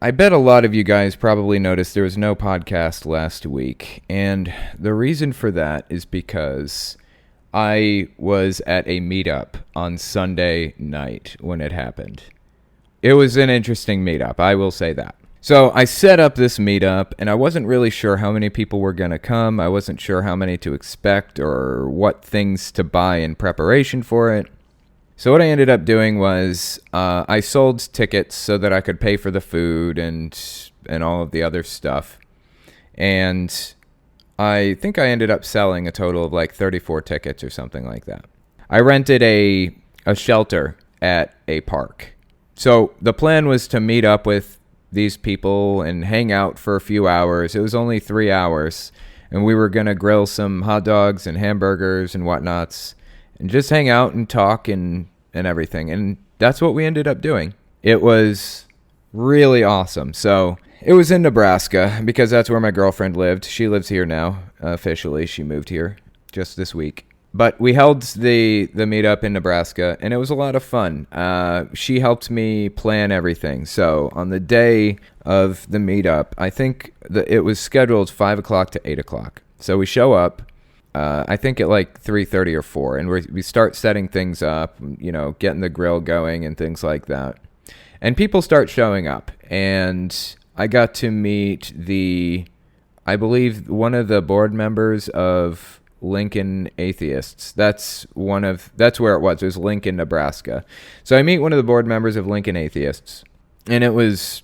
I bet a lot of you guys probably noticed there was no podcast last week, and the reason for that is because I was at a meetup on Sunday night when it happened. It was an interesting meetup, I will say that. So I set up this meetup, and I wasn't really sure how many people were going to come. I wasn't sure how many to expect or what things to buy in preparation for it. So what I ended up doing was I sold tickets so that I could pay for the food and all of the other stuff. And I think I ended up selling a total of like 34 tickets or something like that. I rented a shelter at a park. So the plan was to meet up with these people and hang out for a few hours. It was only 3 hours. And we were going to grill some hot dogs and hamburgers and whatnots. And just hang out and talk and everything. And that's what we ended up doing. It was really awesome. So it was in Nebraska because that's where my girlfriend lived. She lives here now, officially. She moved here just this week. But we held the meetup in Nebraska, and it was a lot of fun. She helped me plan everything. So on the day of the meetup, I think it was scheduled 5 o'clock to 8 o'clock. So we show up. I think at like 3:30 or 4, and we start setting things up, getting the grill going and things like that. And people start showing up, and I got to meet I believe one of the board members of Lincoln Atheists. That's where it was. It was Lincoln, Nebraska. So I meet one of the board members of Lincoln Atheists, and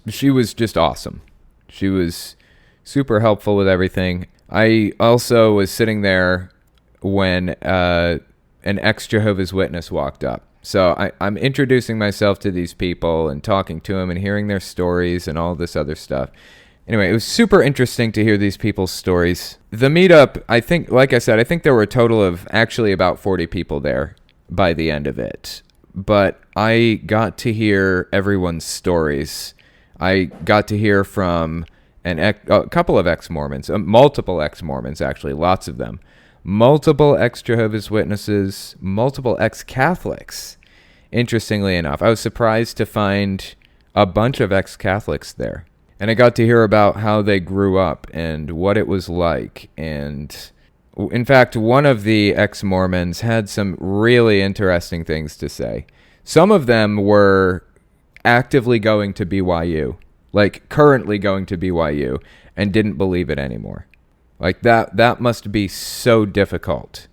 she was just awesome. She was super helpful with everything. I also was sitting there when an ex-Jehovah's Witness walked up. So I'm introducing myself to these people and talking to them and hearing their stories and all this other stuff. Anyway, it was super interesting to hear these people's stories. The meetup, I think, like I said, I think there were a total of actually about 40 people there by the end of it. But I got to hear everyone's stories. I got to hear from a couple of ex-Mormons, multiple ex-Mormons, actually, lots of them. Multiple ex-Jehovah's Witnesses, multiple ex-Catholics. Interestingly enough, I was surprised to find a bunch of ex-Catholics there. And I got to hear about how they grew up and what it was like. And in fact, one of the ex-Mormons had some really interesting things to say. Some of them were actively going to BYU. Like currently going to BYU, and didn't believe it anymore. Like that must be so difficult,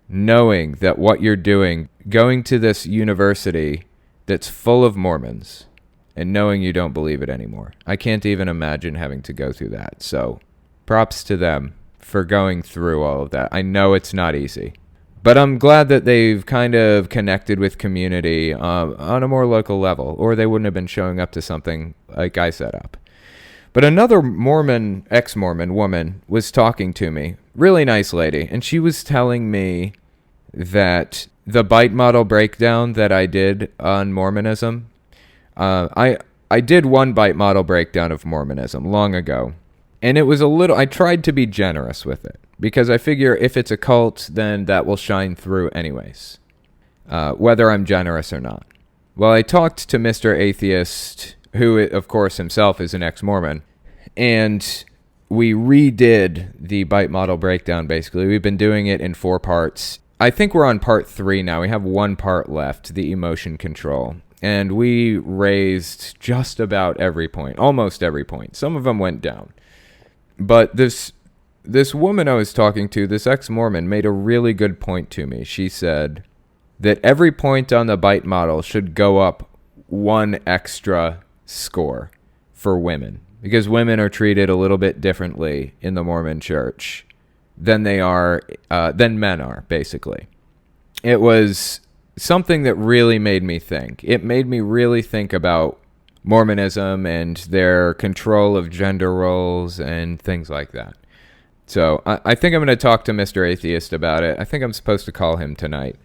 knowing that what you're doing, going to this university that's full of Mormons, and knowing you don't believe it anymore. I can't even imagine having to go through that. So props to them for going through all of that. I know it's not easy. But I'm glad that they've kind of connected with community on a more local level, or they wouldn't have been showing up to something like I set up. But another ex-Mormon woman was talking to me, really nice lady, and she was telling me that the bite model breakdown that I did on Mormonism, I did one bite model breakdown of Mormonism long ago, and it was I tried to be generous with it. Because I figure if it's a cult, then that will shine through anyways, whether I'm generous or not. Well, I talked to Mr. Atheist, who, of course, himself is an ex-Mormon, and we redid the bite model breakdown, basically. We've been doing it in 4 parts. I think we're on part 3 now. We have 1 part left, the emotion control. And we raised just about every point, almost every point. Some of them went down. But this woman I was talking to, this ex-Mormon, made a really good point to me. She said that every point on the bite model should go up 1 extra score for women, because women are treated a little bit differently in the Mormon church than men are, basically. It was something that really made me think. It made me really think about Mormonism and their control of gender roles and things like that. So I think I'm going to talk to Mr. Atheist about it. I think I'm supposed to call him tonight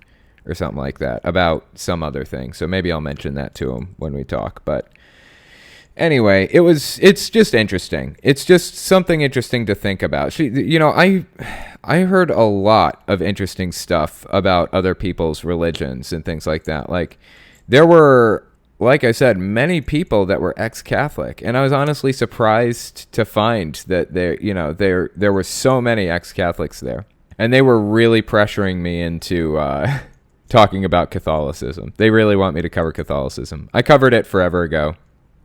or something like that about some other thing. So maybe I'll mention that to him when we talk. But anyway, it's just interesting. It's just something interesting to think about. I heard a lot of interesting stuff about other people's religions and things like that. Like there were like I said, many people that were ex-Catholic, and I was honestly surprised to find that there were so many ex-Catholics there, and they were really pressuring me into talking about Catholicism. They really want me to cover Catholicism. I covered it forever ago,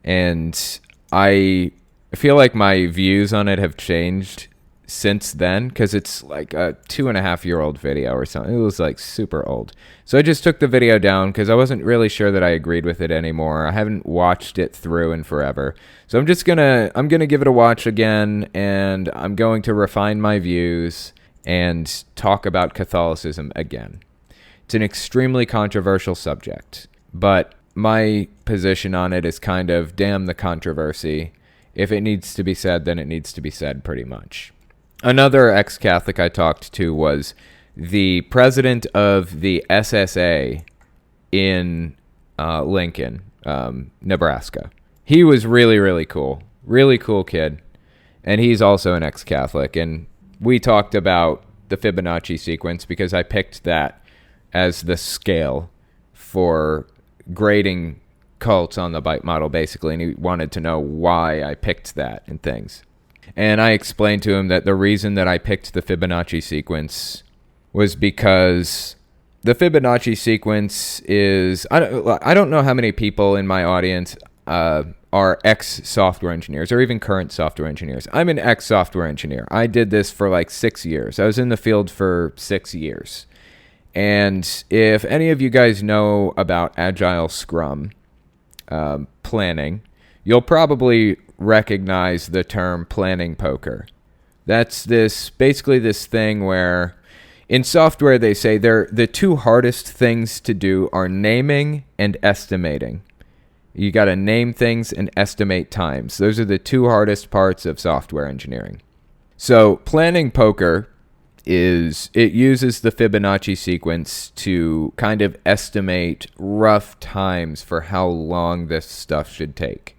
and I feel like my views on it have changed since then, because it's like a 2.5-year-old video or something. It was like super old. So I just took the video down because I wasn't really sure that I agreed with it anymore. I haven't watched it through in forever. So I'm gonna give it a watch again, and I'm going to refine my views and talk about Catholicism again. It's an extremely controversial subject, but my position on it is kind of damn the controversy. If it needs to be said, then it needs to be said, pretty much. Another ex-Catholic I talked to was the president of the SSA in Lincoln, Nebraska. He was really, really cool. Really cool kid. And he's also an ex-Catholic. And we talked about the Fibonacci sequence because I picked that as the scale for grading cults on the bite model, basically. And he wanted to know why I picked that and things. And I explained to him that the reason that I picked the Fibonacci sequence was because the Fibonacci sequence is... I don't know how many people in my audience are ex-software engineers or even current software engineers. I'm an ex-software engineer. I did this for like 6 years. I was in the field for 6 years. And if any of you guys know about Agile Scrum planning, you'll probably recognize the term planning poker. That's basically this thing where in software they say the two hardest things to do are naming and estimating. You got to name things and estimate times. Those are the two hardest parts of software engineering. So planning poker it uses the Fibonacci sequence to kind of estimate rough times for how long this stuff should take.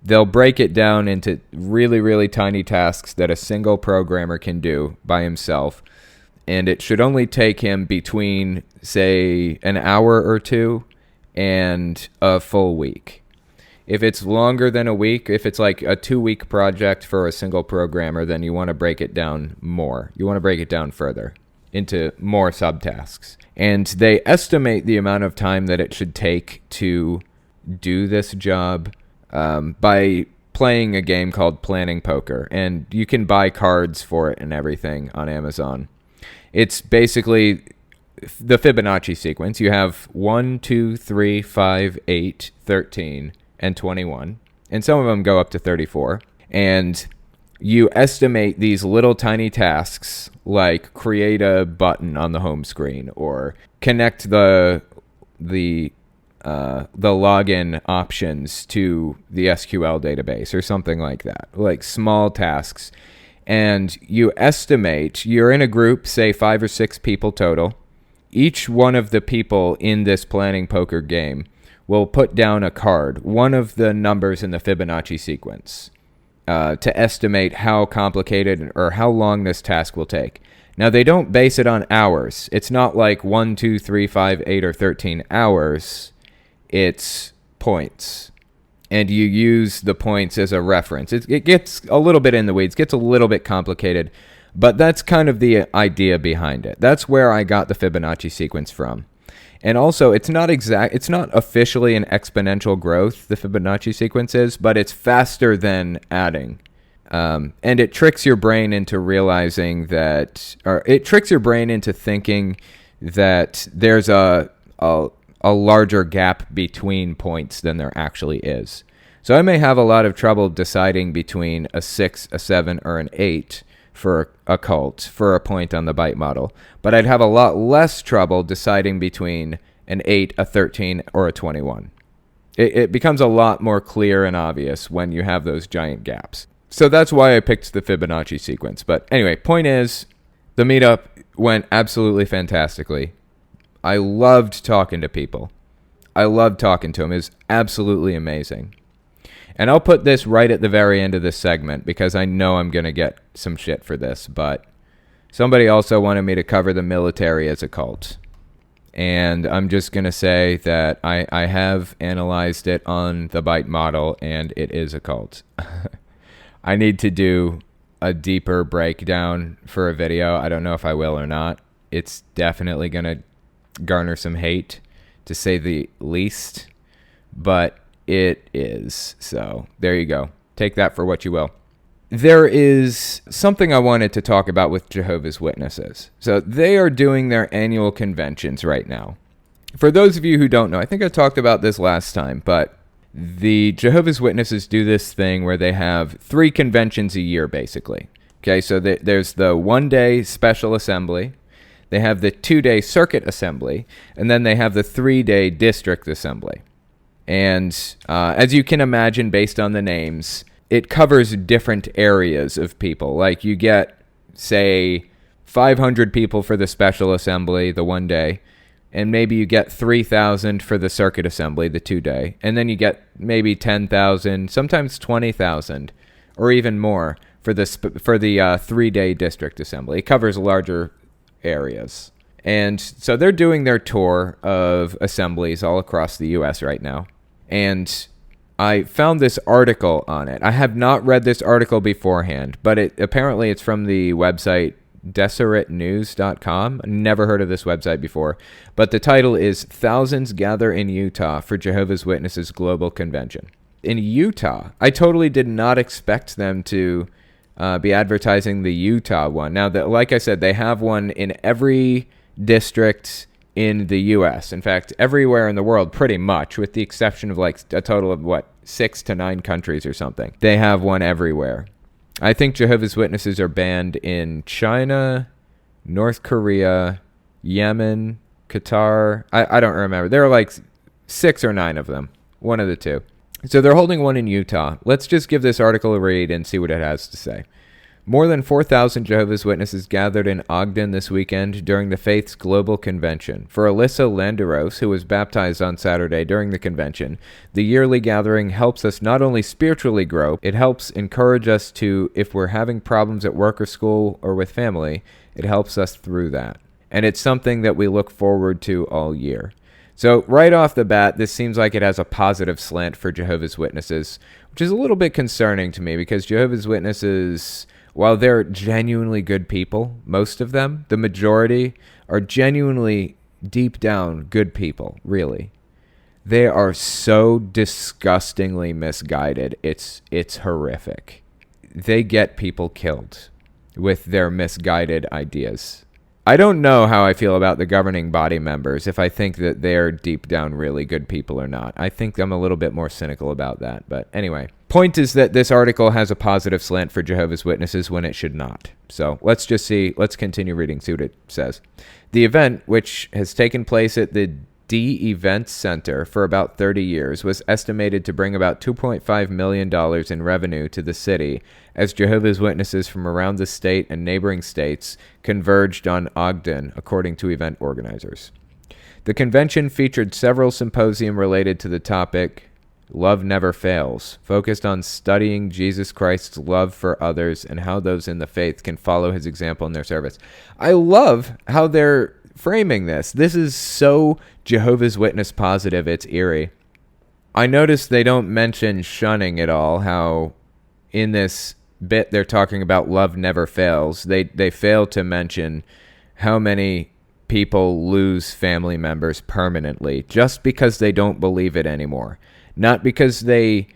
They'll break it down into really, really tiny tasks that a single programmer can do by himself. And it should only take him between, say, an hour or two and a full week. If it's longer than a week, if it's like a 2-week project for a single programmer, then you want to break it down more. You want to break it down further into more subtasks. And they estimate the amount of time that it should take to do this job by playing a game called Planning Poker, and you can buy cards for it and everything on Amazon. It's basically the Fibonacci sequence. You have 1, 2, 3, 5, 8, 13, and 21, and some of them go up to 34. And you estimate these little tiny tasks like create a button on the home screen or connect the login options to the SQL database or something like that, like small tasks. And you estimate, you're in a group, say 5 or 6 people total. Each one of the people in this planning poker game will put down a card, one of the numbers in the Fibonacci sequence, to estimate how complicated or how long this task will take. Now, they don't base it on hours. It's not like 1, 2, 3, 5, 8, or 13 hours. It's points, and you use the points as a reference. It gets a little bit in the weeds, gets a little bit complicated, but that's kind of the idea behind it. That's where I got the Fibonacci sequence from. And also, it's not officially an exponential growth, the Fibonacci sequence is, but it's faster than adding. And it tricks your brain into realizing that, or it tricks your brain into thinking that there's a larger gap between points than there actually is. So I may have a lot of trouble deciding between a 6, a 7, or an 8 for a cult, for a point on the bite model. But I'd have a lot less trouble deciding between an 8, a 13, or a 21. It becomes a lot more clear and obvious when you have those giant gaps. So that's why I picked the Fibonacci sequence. But anyway, point is, the meetup went absolutely fantastically. I loved talking to people. I loved talking to them. It was absolutely amazing. And I'll put this right at the very end of this segment because I know I'm going to get some shit for this. But somebody also wanted me to cover the military as a cult. And I'm just going to say that I have analyzed it on the Byte model, and it is a cult. I need to do a deeper breakdown for a video. I don't know if I will or not. It's definitely going to garner some hate, to say the least, but it is. So there you go. Take that for what you will. There is something I wanted to talk about with Jehovah's Witnesses. So they are doing their annual conventions right now. For those of you who don't know, I think I talked about this last time, but the Jehovah's Witnesses do this thing where they have 3 conventions a year, basically. Okay, so there's the 1-day special assembly, they have the 2-day circuit assembly, and then they have the 3-day district assembly. And as you can imagine, based on the names, it covers different areas of people. Like you get, say, 500 people for the special assembly, the 1 day, and maybe you get 3,000 for the circuit assembly, the 2 day, and then you get maybe 10,000, sometimes 20,000, or even more for the 3-day district assembly. It covers larger areas. And so they're doing their tour of assemblies all across the U.S. right now. And I found this article on it. I have not read this article beforehand, but apparently it's from the website DeseretNews.com. Never heard of this website before, but the title is Thousands Gather in Utah for Jehovah's Witnesses Global Convention. In Utah, I totally did not expect them to be advertising the Utah one. Now, like I said, they have one in every district in the U.S. In fact, everywhere in the world, pretty much, with the exception of like a total of 6 to 9 countries or something. They have one everywhere. I think Jehovah's Witnesses are banned in China, North Korea, Yemen, Qatar. I don't remember. There are like 6 or 9 of them. One of the two. So they're holding one in Utah. Let's just give this article a read and see what it has to say. More than 4,000 Jehovah's Witnesses gathered in Ogden this weekend during the Faith's Global Convention. For Alyssa Landeros, who was baptized on Saturday during the convention, the yearly gathering helps us not only spiritually grow, it helps encourage us to, if we're having problems at work or school or with family, it helps us through that. And it's something that we look forward to all year. So right off the bat, this seems like it has a positive slant for Jehovah's Witnesses, which is a little bit concerning to me because Jehovah's Witnesses, while they're genuinely good people, most of them, the majority, are genuinely deep down good people, really. They are so disgustingly misguided. It's horrific. They get people killed with their misguided ideas. I don't know how I feel about the governing body members, if I think that they're deep down really good people or not. I think I'm a little bit more cynical about that. But anyway, point is that this article has a positive slant for Jehovah's Witnesses when it should not. So let's continue reading, see what it says. The event, which has taken place at the D Events Center for about 30 years, was estimated to bring about $2.5 million in revenue to the city as Jehovah's Witnesses from around the state and neighboring states converged on Ogden, according to event organizers. The convention featured several symposium related to the topic Love Never Fails, focused on studying Jesus Christ's love for others and how those in the faith can follow his example in their service. I love how they're framing this. This is so Jehovah's Witness positive, it's eerie. I noticed they don't mention shunning at all, how in this bit they're talking about love never fails. They fail to mention how many people lose family members permanently just because they don't believe it anymore. Not because they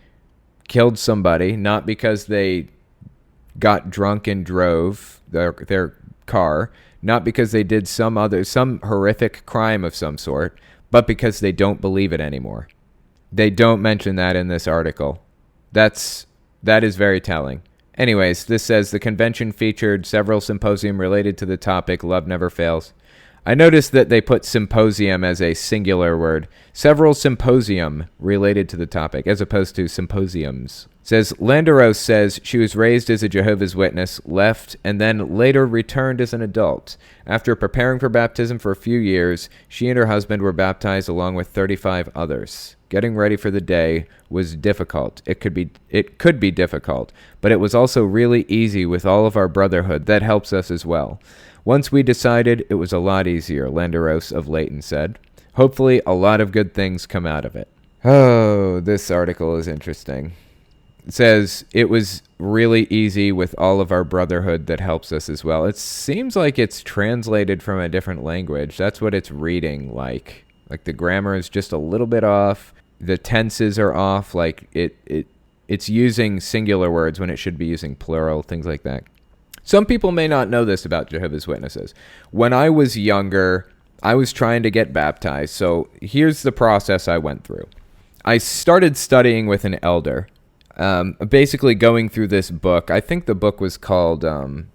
killed somebody, not because they got drunk and drove their car, not because they did some horrific crime of some sort, but because they don't believe it anymore. They don't mention that in this article. That is very telling. Anyways, this says the convention featured several symposium related to the topic Love Never Fails. I noticed that they put symposium as a singular word. Several symposium related to the topic, as opposed to symposiums. Says, Landeros says she was raised as a Jehovah's Witness, left, and then later returned as an adult. After preparing for baptism for a few years, she and her husband were baptized along with 35 others. Getting ready for the day was difficult. It could be difficult, but it was also really easy with all of our brotherhood. That helps us as well. Once we decided, it was a lot easier, Landeros of Layton said. Hopefully, a lot of good things come out of it. Oh, this article is interesting. It says, it was really easy with all of our brotherhood that helps us as well. It seems like it's translated from a different language. That's what it's reading like. Like the grammar is just a little bit off. The tenses are off. Like it's using singular words when it should be using plural, things like that. Some people may not know this about Jehovah's Witnesses. When I was younger, I was trying to get baptized. So here's the process I went through. I started studying with an elder. Basically going through this book. I think the book was called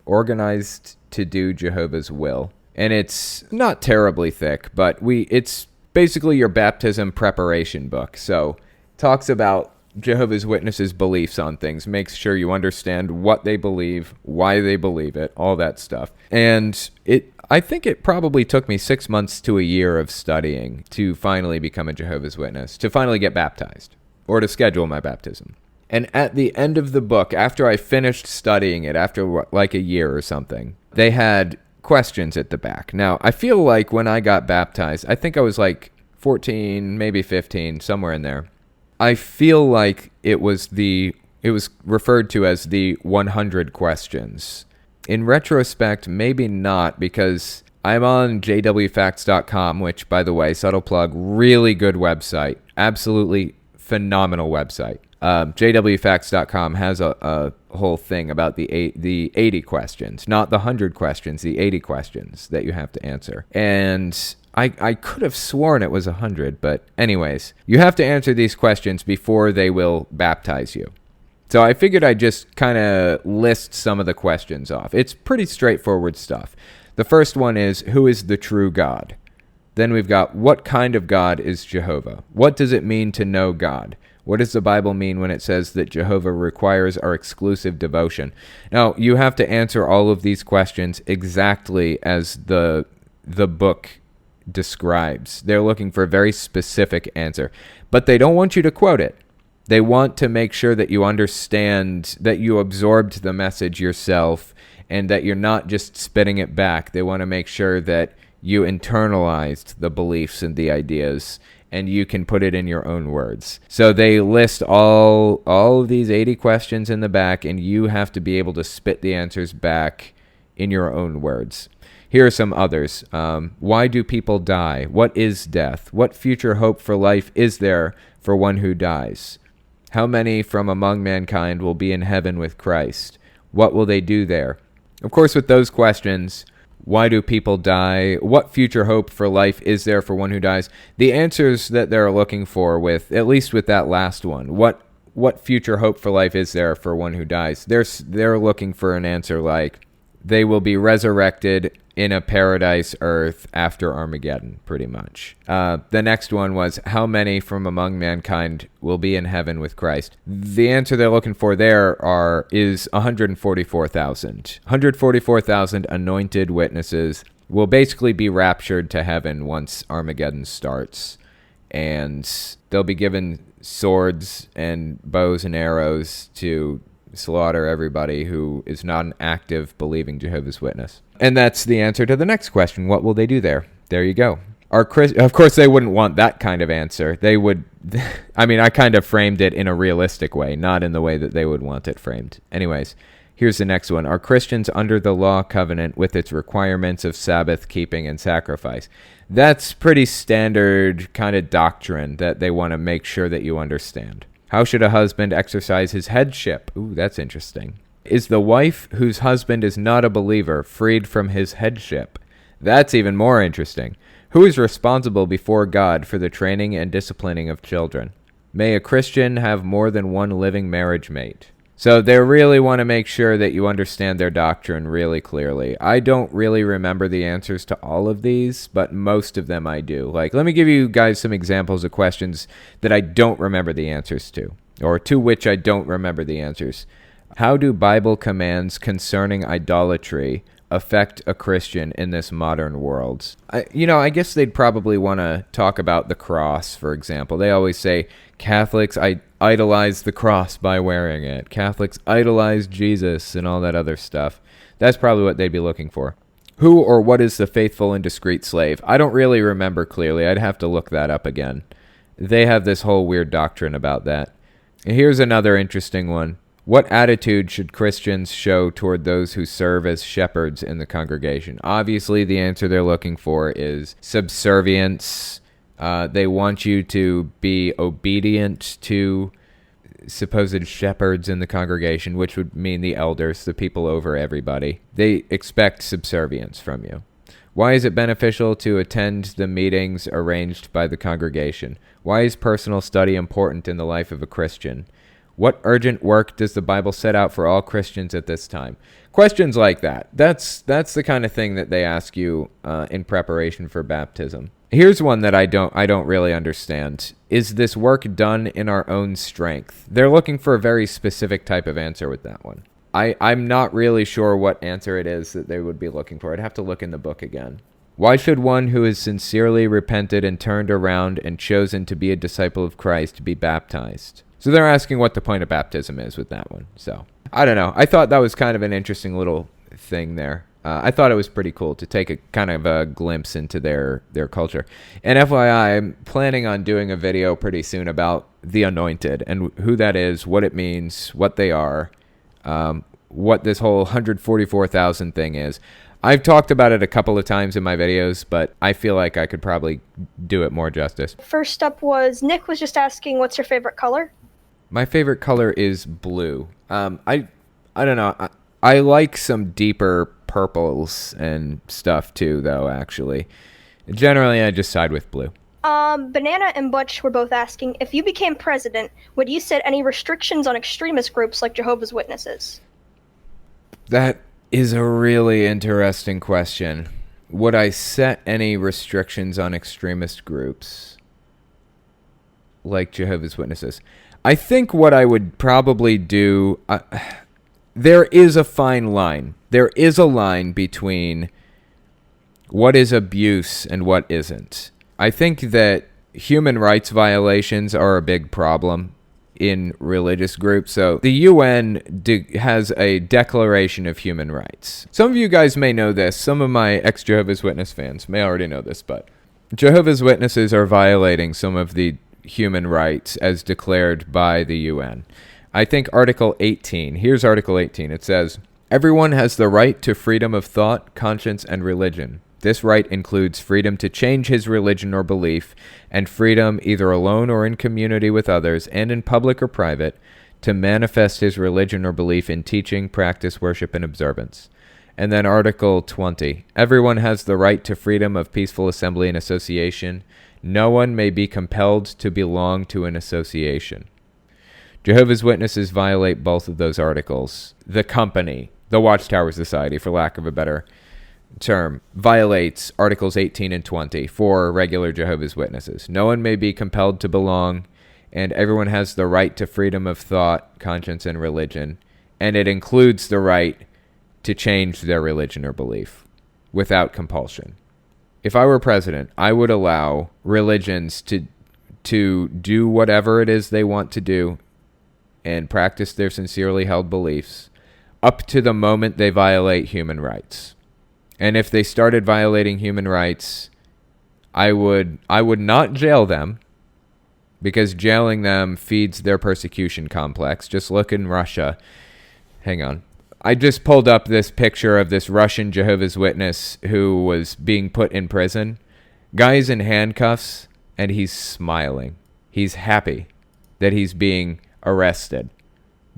Organized to Do Jehovah's Will. And it's not terribly thick, but it's basically your baptism preparation book. So it talks about Jehovah's Witnesses' beliefs on things, makes sure you understand what they believe, why they believe it, all that stuff. And I think it probably took me 6 months to a year of studying to finally become a Jehovah's Witness, to finally get baptized, or to schedule my baptism. And at the end of the book, after I finished studying it, after like a year or something, they had questions at the back. Now, I feel like when I got baptized, I think I was like 14, maybe 15, somewhere in there. I feel like it was referred to as the 100 questions. In retrospect, maybe not, because I'm on jwfacts.com, which, by the way, subtle plug, really good website. Absolutely phenomenal website. jwfacts.com has a whole thing about the 80 questions, not the 100 questions, the 80 questions that you have to answer. And I could have sworn it was 100, but anyways, you have to answer these questions before they will baptize you. So I figured I'd just kind of list some of the questions off. It's pretty straightforward stuff. The first one is, who is the true God? Then we've got, what kind of God is Jehovah? What does it mean to know God? What does the Bible mean when it says that Jehovah requires our exclusive devotion? Now, you have to answer all of these questions exactly as the book describes. They're looking for a very specific answer, but they don't want you to quote it. They want to make sure that you understand, that you absorbed the message yourself, and that you're not just spitting it back. They want to make sure that you internalized the beliefs and the ideas, and you can put it in your own words. So they list all of these 80 questions in the back, and you have to be able to spit the answers back in your own words. Here are some others. Why do people die? What is death? What future hope for life is there for one who dies? How many from among mankind will be in heaven with Christ? What will they do there? Of course, with those questions, why do people die? What future hope for life is there for one who dies? The answers that they're looking for, with at least with that last one, what future hope for life is there for one who dies? They're looking for an answer like, they will be resurrected in a paradise earth after Armageddon, pretty much. The next one was, how many from among mankind will be in heaven with Christ? The answer they're looking for there is 144,000. 144,000 anointed witnesses will basically be raptured to heaven once Armageddon starts. And they'll be given swords and bows and arrows to slaughter everybody who is not an active believing Jehovah's Witness. And that's the answer to the next question. What will they do there? There you go. Of course, they wouldn't want that kind of answer. They would, I kind of framed it in a realistic way, not in the way that they would want it framed. Anyways, here's the next one. Are Christians under the law covenant with its requirements of Sabbath keeping and sacrifice? That's pretty standard kind of doctrine that they want to make sure that you understand. How should a husband exercise his headship? Ooh, that's interesting. Is the wife whose husband is not a believer freed from his headship? That's even more interesting. Who is responsible before God for the training and disciplining of children? May a Christian have more than one living marriage mate? So they really want to make sure that you understand their doctrine really clearly. I don't really remember the answers to all of these, but most of them I do. Like, let me give you guys some examples of questions that I don't remember the answers to. or to which I don't remember the answers. How do Bible commands concerning idolatry affect a Christian in this modern world? I guess they'd probably want to talk about the cross, for example. They always say Catholics idolize the cross by wearing it. Catholics idolize Jesus and all that other stuff. That's probably what they'd be looking for. Who or what is the faithful and discreet slave? I don't really remember clearly. I'd have to look that up again. They have this whole weird doctrine about that. Here's another interesting one. What attitude should Christians show toward those who serve as shepherds in the congregation? Obviously, the answer they're looking for is subservience. They want you to be obedient to supposed shepherds in the congregation, which would mean the elders, the people over everybody. They expect subservience from you. Why is it beneficial to attend the meetings arranged by the congregation? Why is personal study important in the life of a Christian? What urgent work does the Bible set out for all Christians at this time? Questions like that. That's the kind of thing that they ask you in preparation for baptism. Here's one that I don't really understand. Is this work done in our own strength? They're looking for a very specific type of answer with that one. I'm not really sure what answer it is that they would be looking for. I'd have to look in the book again. Why should one who has sincerely repented and turned around and chosen to be a disciple of Christ be baptized? So they're asking what the point of baptism is with that one. So I don't know. I thought that was kind of an interesting little thing there. I thought it was pretty cool to take a kind of a glimpse into their culture. And FYI, I'm planning on doing a video pretty soon about the Anointed and who that is, what it means, what they are, what this whole 144,000 thing is. I've talked about it a couple of times in my videos, but I feel like I could probably do it more justice. First up was Nick was just asking, what's your favorite color? My favorite color is blue. I don't know. I like some deeper purples and stuff too, though, actually. Generally, I just side with blue. Banana and Butch were both asking, if you became president, would you set any restrictions on extremist groups like Jehovah's Witnesses? That is a really interesting question. Would I set any restrictions on extremist groups like Jehovah's Witnesses? I think what I would probably do... there is a fine line. There is a line between what is abuse and what isn't. I think that human rights violations are a big problem in religious groups. So the UN has a Declaration of Human Rights. Some of you guys may know this. Some of my ex-Jehovah's Witness fans may already know this, but Jehovah's Witnesses are violating some of the human rights as declared by the UN. I think Article 18, here's Article 18, it says, everyone has the right to freedom of thought, conscience, and religion. This right includes freedom to change his religion or belief, and freedom, either alone or in community with others, and in public or private, to manifest his religion or belief in teaching, practice, worship, and observance. And then Article 20, everyone has the right to freedom of peaceful assembly and association. No one may be compelled to belong to an association. Jehovah's Witnesses violate both of those articles. The company, the Watchtower Society, for lack of a better term, violates Articles 18 and 20 for regular Jehovah's Witnesses. No one may be compelled to belong, and everyone has the right to freedom of thought, conscience, and religion, and it includes the right to change their religion or belief without compulsion. If I were president, I would allow religions to do whatever it is they want to do and practice their sincerely held beliefs up to the moment they violate human rights. And if they started violating human rights, I would not jail them, because jailing them feeds their persecution complex. Just look in Russia. Hang on. I just pulled up this picture of this Russian Jehovah's Witness who was being put in prison. Guy's in handcuffs, and he's smiling. He's happy that he's being arrested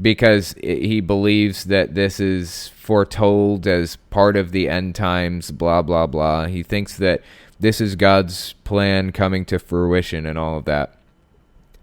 because he believes that this is foretold as part of the end times, blah, blah, blah. He thinks that this is God's plan coming to fruition and all of that.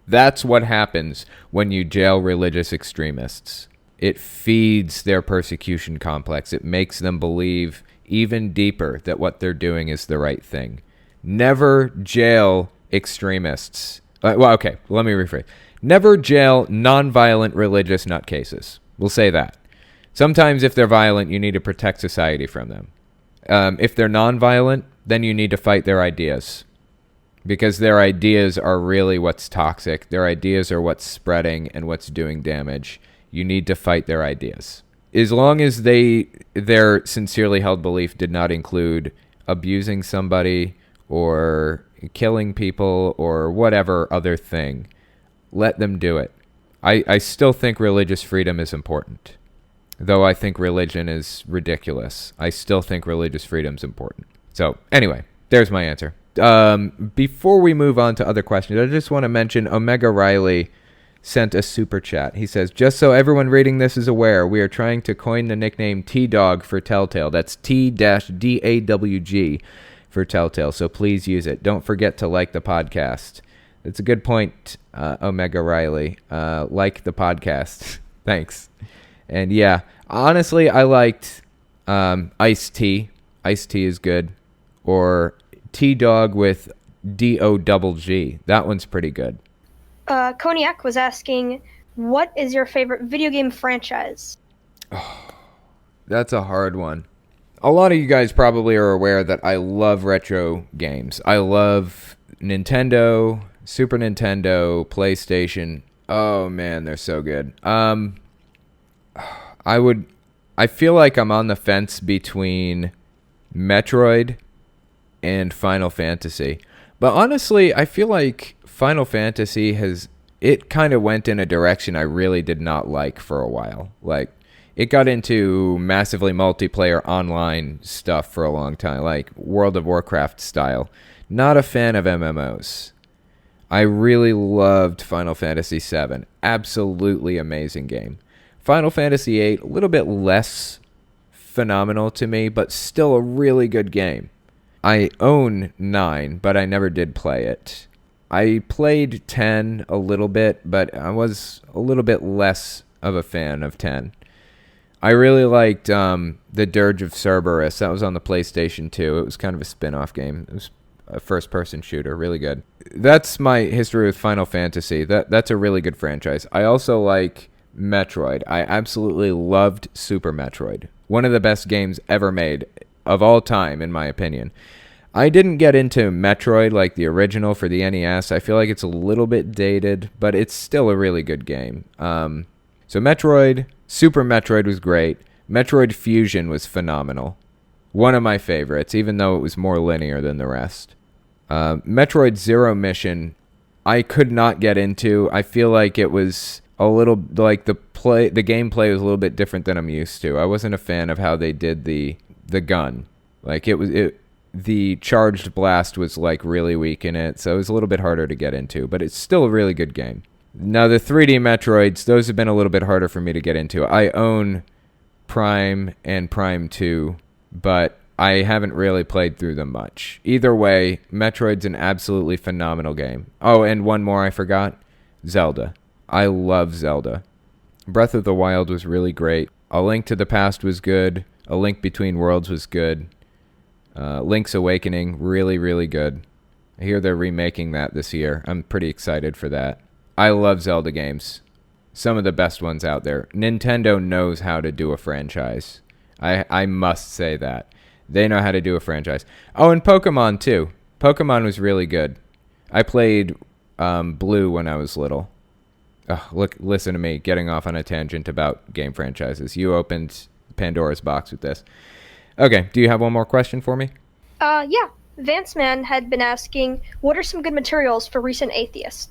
That's what happens when you jail religious extremists. It feeds their persecution complex. It makes them believe even deeper that what they're doing is the right thing. Never jail extremists. Well, okay, let me rephrase. Never jail non-violent religious nutcases. We'll say that. Sometimes if they're violent, you need to protect society from them. If they're non-violent, then you need to fight their ideas. Because their ideas are really what's toxic. Their ideas are what's spreading and what's doing damage. You need to fight their ideas. As long as their sincerely held belief did not include abusing somebody or killing people or whatever other thing, let them do it. I still think religious freedom is important. Though I think religion is ridiculous, I still think religious freedom is important. So anyway, there's my answer. Before we move on to other questions, I just want to mention Omega Riley sent a super chat. He says, just so everyone reading this is aware, we are trying to coin the nickname T-Dog for Telltale. That's T-DAWG for Telltale, so please use it. Don't forget to like the podcast. It's a good point, Omega Riley. Like the podcast. Thanks. And yeah, honestly, I liked Iced Tea. Iced Tea is good. Or T-Dog with DOGG. That one's pretty good. Cognac was asking, what is your favorite video game franchise? Oh, that's a hard one. A lot of you guys probably are aware that I love retro games. I love Nintendo, Super Nintendo, PlayStation. Oh man, they're so good. I feel like I'm on the fence between Metroid and Final Fantasy. But honestly, I feel like Final Fantasy it kind of went in a direction I really did not like for a while. Like, it got into massively multiplayer online stuff for a long time, like World of Warcraft style. Not a fan of MMOs. I really loved Final Fantasy VII. Absolutely amazing game. Final Fantasy VIII, a little bit less phenomenal to me, but still a really good game. I own 9, but I never did play it. I played 10 a little bit, but I was a little bit less of a fan of 10. I really liked the Dirge of Cerberus. That was on the PlayStation 2. It was kind of a spin-off game. It was a first-person shooter. Really good. That's my history with Final Fantasy. That's a really good franchise. I also like Metroid. I absolutely loved Super Metroid. One of the best games ever made of all time, in my opinion. I didn't get into Metroid like the original for the NES. I feel like it's a little bit dated, but it's still a really good game. So Metroid, Super Metroid was great. Metroid Fusion was phenomenal. One of my favorites, even though it was more linear than the rest. Metroid Zero Mission, I could not get into. I feel like it was a little like the gameplay was a little bit different than I'm used to. I wasn't a fan of how they did the gun. Like the charged blast was like really weak in it, so it was a little bit harder to get into, but it's still a really good game. Now the 3D Metroids, those have been a little bit harder for me to get into. I own Prime and Prime 2, but I haven't really played through them much. Either way, Metroid's an absolutely phenomenal game. Oh, and one more I forgot. Zelda. I love Zelda. Breath of the Wild was really great. A Link to the Past was good. A Link Between Worlds was good. Link's Awakening, really, really good. I hear they're remaking that this year. I'm pretty excited for that. I love Zelda games. Some of the best ones out there. Nintendo knows how to do a franchise. I must say that. They know how to do a franchise. Oh, and Pokemon, too. Pokemon was really good. I played Blue when I was little. Listen to me, getting off on a tangent about game franchises. You opened Pandora's box with this. Okay, do you have one more question for me? Yeah. Vance Man had been asking, what are some good materials for recent atheists?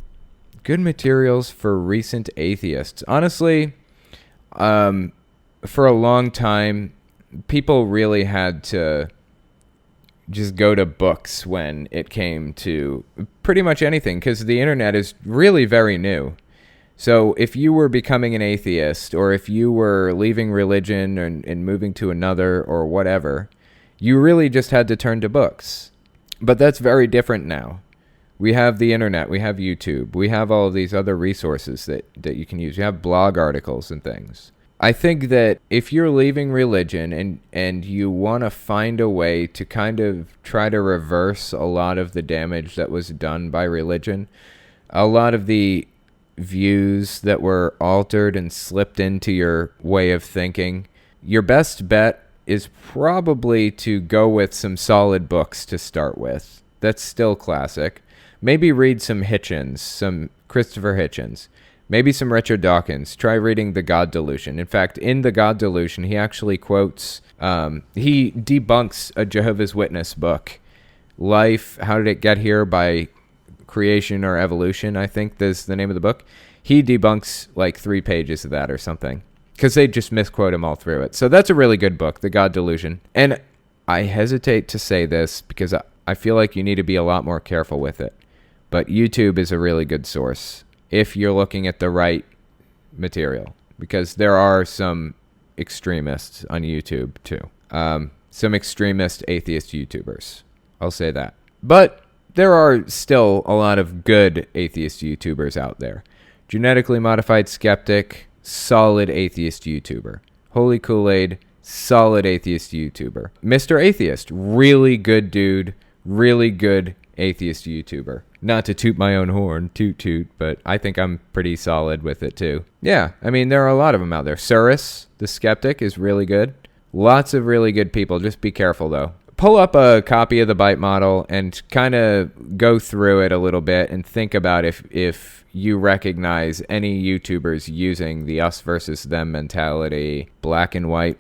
Good materials for recent atheists. Honestly, for a long time, people really had to just go to books when it came to pretty much anything, because the internet is really very new. So if you were becoming an atheist, or if you were leaving religion and moving to another or whatever, you really just had to turn to books. But that's very different now. We have the internet, we have YouTube, we have all of these other resources that you can use. You have blog articles and things. I think that if you're leaving religion and you want to find a way to kind of try to reverse a lot of the damage that was done by religion, a lot of the views that were altered and slipped into your way of thinking, your best bet is probably to go with some solid books to start with. That's still classic. Maybe read some Hitchens, some Christopher Hitchens. Maybe some Richard Dawkins. Try reading The God Delusion. In fact, in The God Delusion, he actually quotes, he debunks a Jehovah's Witness book. Life, How Did It Get Here by Creation or Evolution, I think is the name of the book. He debunks like 3 pages of that or something, because they just misquote him all through it. So that's a really good book, The God Delusion. And I hesitate to say this because I feel like you need to be a lot more careful with it. But YouTube is a really good source if you're looking at the right material, because there are some extremists on YouTube too. Some extremist atheist YouTubers. I'll say that. But there are still a lot of good atheist YouTubers out there. Genetically Modified Skeptic, solid atheist YouTuber. Holy Kool-Aid, solid atheist YouTuber. Mr. Atheist, really good dude, really good atheist YouTuber. Not to toot my own horn, toot, but I think I'm pretty solid with it too. Yeah, I mean, there are a lot of them out there. Surus, the skeptic, is really good. Lots of really good people. Just be careful though. Pull up a copy of the Byte model and kind of go through it a little bit and think about if you recognize any YouTubers using the us versus them mentality, black and white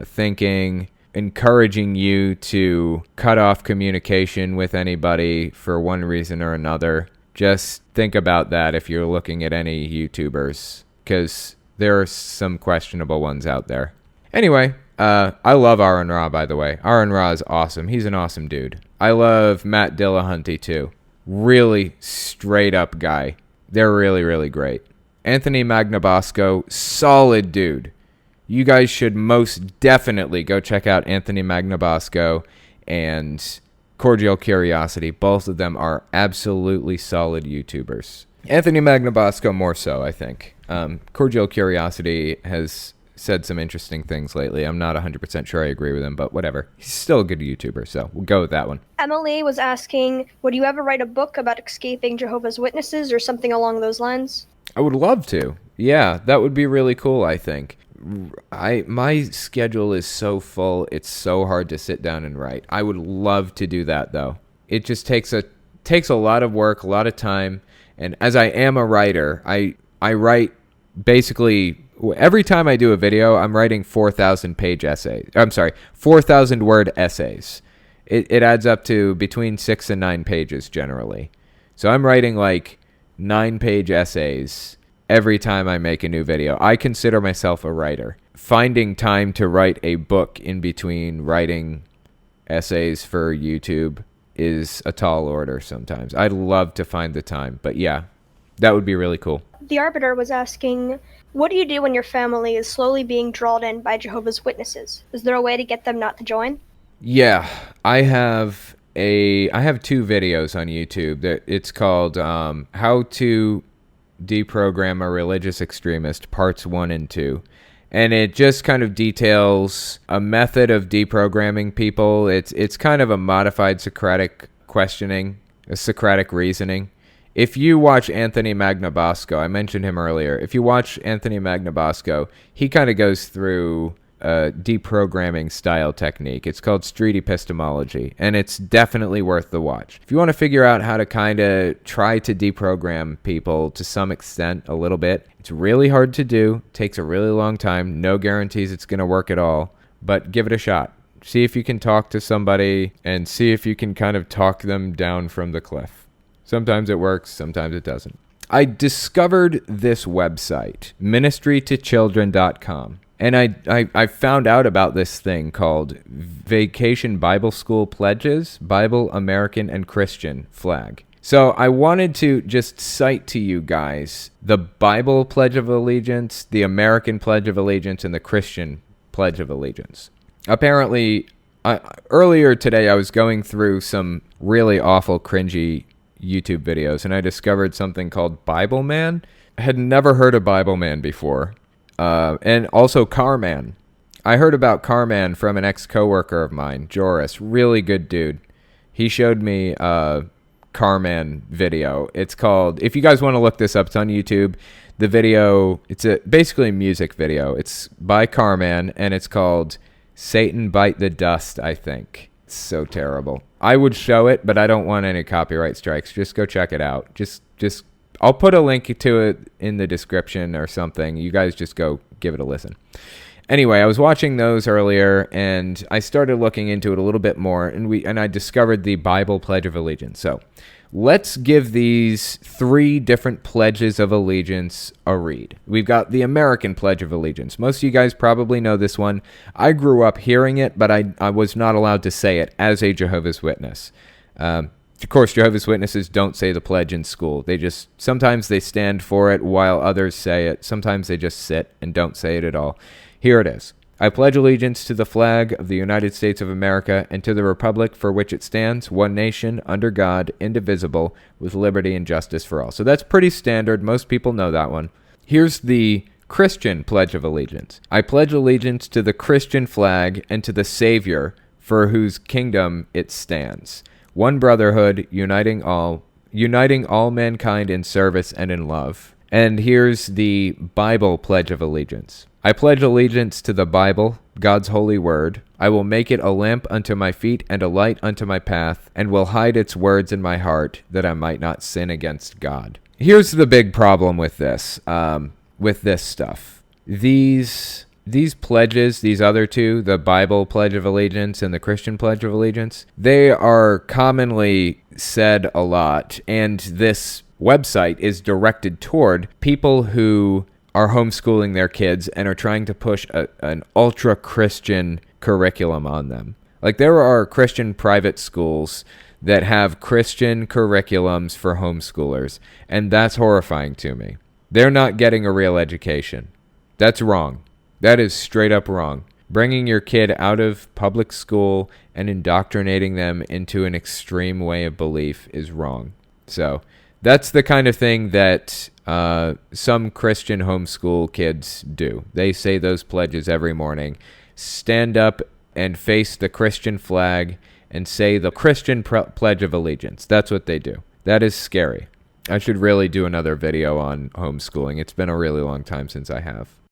thinking, encouraging you to cut off communication with anybody for one reason or another. Just think about that if you're looking at any YouTubers, because there are some questionable ones out there. Anyway, I love Aaron Ra, by the way. Aaron Ra is awesome. He's an awesome dude. I love Matt Dillahunty, too. Really straight up guy. They're really, really great. Anthony Magnabosco, solid dude. You guys should most definitely go check out Anthony Magnabosco and Cordial Curiosity. Both of them are absolutely solid YouTubers. Anthony Magnabosco more so, I think. Cordial Curiosity has said some interesting things lately. I'm not 100% sure I agree with him, but whatever. He's still a good YouTuber, so we'll go with that one. Emily was asking, would you ever write a book about escaping Jehovah's Witnesses or something along those lines? I would love to. Yeah, that would be really cool, I think. My schedule is so full, it's so hard to sit down and write. I would love to do that, though. It just takes a lot of work, a lot of time, and as I am a writer, I write basically every time I do a video, I'm writing 4,000 page essays. 4,000 word essays. It adds up to between 6 and 9 pages generally. So I'm writing like 9-page essays every time I make a new video. I consider myself a writer. Finding time to write a book in between writing essays for YouTube is a tall order sometimes. I'd love to find the time, but yeah, that would be really cool. The Arbiter was asking, what do you do when your family is slowly being drawn in by Jehovah's Witnesses? Is there a way to get them not to join? Yeah, I have 2 videos on YouTube. It's called How to Deprogram a Religious Extremist, Parts 1 and 2. And it just kind of details a method of deprogramming people. It's kind of a modified Socratic questioning, a Socratic reasoning. If you watch Anthony Magnabosco, I mentioned him earlier. If you watch Anthony Magnabosco, he kind of goes through a deprogramming style technique. It's called street epistemology, and it's definitely worth the watch. If you want to figure out how to kind of try to deprogram people to some extent, a little bit, it's really hard to do, takes a really long time, no guarantees it's going to work at all, but give it a shot. See if you can talk to somebody and see if you can kind of talk them down from the cliff. Sometimes it works, sometimes it doesn't. I discovered this website, ministrytochildren.com. And I found out about this thing called Vacation Bible School Pledges, Bible, American, and Christian flag. So I wanted to just cite to you guys the Bible Pledge of Allegiance, the American Pledge of Allegiance, and the Christian Pledge of Allegiance. Apparently, earlier today I was going through some really awful, cringy YouTube videos, and I discovered something called Bible Man. I had never heard of Bible Man before. And also Carman. I heard about Carman from an ex-coworker of mine, Joris. Really good dude. He showed me Carman video. It's called, if you guys want to look this up, it's on YouTube. The video, it's basically a music video. It's by Carman, and it's called Satan Bite the Dust, I think. It's so terrible. I would show it, but I don't want any copyright strikes. Just go check it out. Just I'll put a link to it in the description or something. You guys just go give it a listen. Anyway, I was watching those earlier, and I started looking into it a little bit more, and I discovered the Bible Pledge of Allegiance. So let's give these 3 different pledges of allegiance a read. We've got the American Pledge of Allegiance. Most of you guys probably know this one. I grew up hearing it, but I was not allowed to say it as a Jehovah's Witness. Of course, Jehovah's Witnesses don't say the pledge in school. Sometimes they stand for it while others say it. Sometimes they just sit and don't say it at all. Here it is. I pledge allegiance to the flag of the United States of America and to the republic for which it stands, one nation, under God, indivisible, with liberty and justice for all. So that's pretty standard. Most people know that one. Here's the Christian Pledge of Allegiance. I pledge allegiance to the Christian flag and to the Savior for whose kingdom it stands. One brotherhood, uniting all mankind in service and in love. And here's the Bible Pledge of Allegiance. I pledge allegiance to the Bible, God's holy word. I will make it a lamp unto my feet and a light unto my path, and will hide its words in my heart, that I might not sin against God. Here's the big problem with this stuff. These pledges, these other 2, the Bible Pledge of Allegiance and the Christian Pledge of Allegiance, they are commonly said a lot, and this website is directed toward people who are homeschooling their kids and are trying to push an ultra-Christian curriculum on them. Like, there are Christian private schools that have Christian curriculums for homeschoolers, and that's horrifying to me. They're not getting a real education. That's wrong. That is straight up wrong. Bringing your kid out of public school and indoctrinating them into an extreme way of belief is wrong. So that's the kind of thing that some Christian homeschool kids do. They say those pledges every morning. Stand up and face the Christian flag and say the Christian Pledge of Allegiance. That's what they do. That is scary. I should really do another video on homeschooling. It's been a really long time since I have.